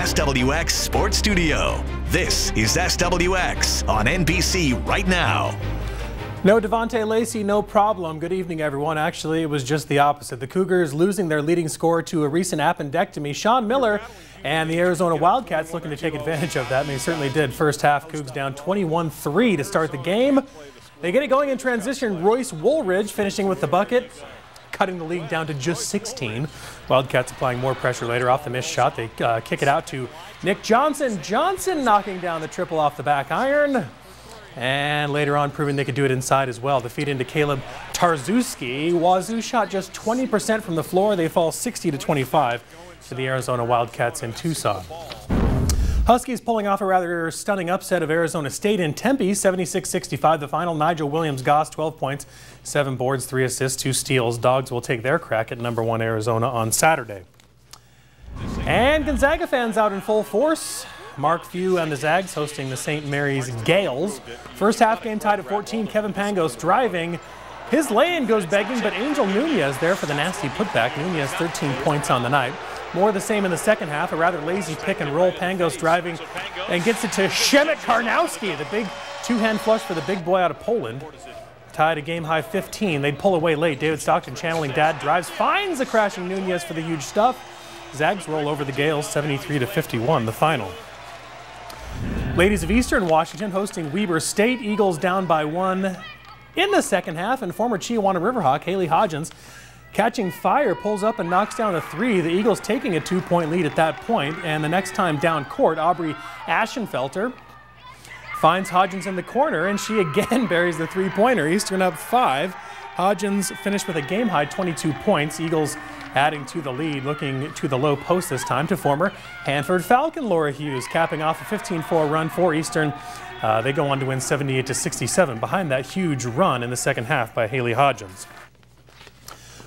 SWX Sports Studio. This is SWX on NBC right now. No Devontae Lacey, no problem. Good evening, everyone. Actually, it was just the opposite. The Cougars losing their leading scorer to a recent appendectomy, Sean Miller, and the Arizona Wildcats looking to take advantage of that, and they certainly did. First half, Cougs down 21-3 to start the game. They get it going in transition. Royce Woolridge finishing with the bucket, cutting the lead down to just 16. Wildcats applying more pressure later off the missed shot. They kick it out to Nick Johnson. Johnson knocking down the triple off the back iron. And later on proving they could do it inside as well. The feed into Caleb Tarzuski. Wazoo shot just 20% from the floor. They fall 60-25 to the Arizona Wildcats in Tucson. Huskies pulling off a rather stunning upset of Arizona State in Tempe, 76-65 the final. Nigel Williams-Goss, 12 points, 7 boards, 3 assists, 2 steals. Dogs will take their crack at #1 Arizona on Saturday. And Gonzaga fans out in full force. Mark Few and the Zags hosting the St. Mary's Gales. First half game tied at 14. Kevin Pangos driving. His lay-in goes begging, but Angel Nunez there for the nasty putback. Nunez 13 points on the night. More of the same in the second half. A rather lazy pick and roll. Pangos driving and gets it to Szemet Karnowski. The big two-hand flush for the big boy out of Poland. Tied a game-high 15. They'd pull away late. David Stockton channeling dad drives, finds the crashing Nunez for the huge stuff. Zags roll over the Gales 73-51 the final. Ladies of Eastern Washington hosting Weber State. Eagles down by 1 in the second half, and former Chiawana Riverhawk Haley Hodgins catching fire pulls up and knocks down a 3. The Eagles taking a 2-point lead at that point, and the next time down court, Aubrey Aschenfelter finds Hodgins in the corner, and she again buries the 3-pointer. Eastern up 5. Hodgins finished with a game-high 22 points. Eagles adding to the lead, looking to the low post this time to former Hanford Falcon Laura Hughes, capping off a 15-4 run for Eastern. They go on to win 78-67 behind that huge run in the second half by Haley Hodgins.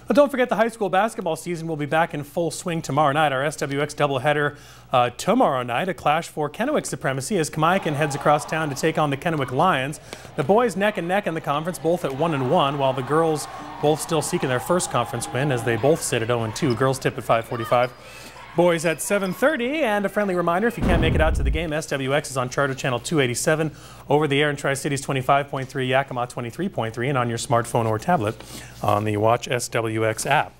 But don't forget the high school basketball season will be back in full swing tomorrow night. Our SWX doubleheader tomorrow night, a clash for Kennewick supremacy as Kamiakin heads across town to take on the Kennewick Lions. The boys neck and neck in the conference, both at 1-1, while the girls both still seeking their first conference win as they both sit at 0-2. Girls tip at 5:45. Boys at 7:30, and a friendly reminder, if you can't make it out to the game, SWX is on Charter Channel 287, over the air in Tri-Cities 25.3, Yakima 23.3, and on your smartphone or tablet on the Watch SWX app.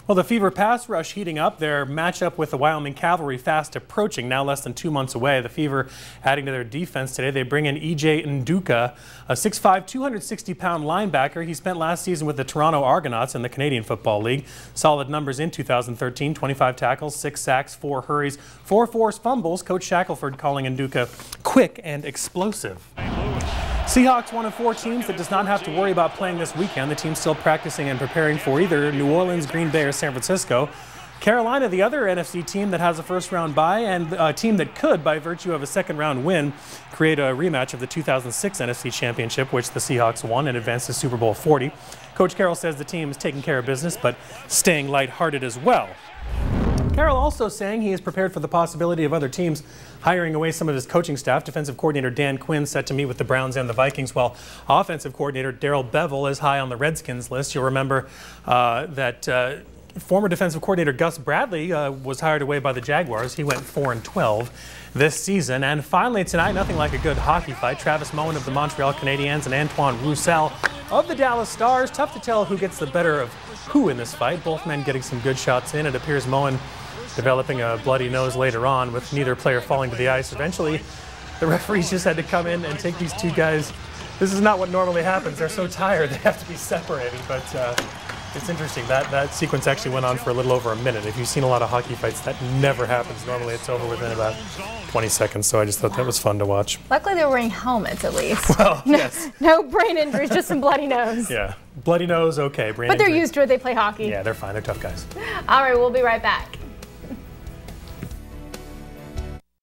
Well, the Fever pass rush heating up. Their matchup with the Wyoming Cavalry fast approaching, now less than 2 months away. The Fever adding to their defense today. They bring in E.J. Nduka, a 6'5", 260-pound linebacker. He spent last season with the Toronto Argonauts in the Canadian Football League. Solid numbers in 2013, 25 tackles, 6 sacks, 4 hurries, 4 forced fumbles. Coach Shackelford calling Nduka quick and explosive. Seahawks, one of 4 teams that does not have to worry about playing this weekend. The team's still practicing and preparing for either New Orleans, Green Bay, or San Francisco. Carolina, the other NFC team that has a first-round bye, and a team that could, by virtue of a second-round win, create a rematch of the 2006 NFC Championship, which the Seahawks won and advanced to Super Bowl 40. Coach Carroll says the team is taking care of business, but staying lighthearted as well. Carroll also saying he is prepared for the possibility of other teams hiring away some of his coaching staff. Defensive coordinator Dan Quinn set to meet with the Browns and the Vikings, while offensive coordinator Darrell Bevel is high on the Redskins list. You'll remember that former defensive coordinator Gus Bradley was hired away by the Jaguars. He went 4-12 this season. And finally tonight, nothing like a good hockey fight. Travis Moen of the Montreal Canadiens and Antoine Roussel of the Dallas Stars. Tough to tell who gets the better of who in this fight. Both men getting some good shots in. It appears Moen developing a bloody nose later on, with neither player falling to the ice. Eventually, the referees just had to come in and take these two guys. This is not what normally happens. They're so tired they have to be separated, but it's interesting. That sequence actually went on for a little over a minute. If you've seen a lot of hockey fights, that never happens. Normally it's over within about 20 seconds, so I just thought that was fun to watch. Luckily they were wearing helmets at least. Well, yes. No brain injuries, just some bloody nose. Yeah, bloody nose, okay. Brain but they're injury. used to it, they play hockey. Yeah, they're fine, they're tough guys. All right, we'll be right back.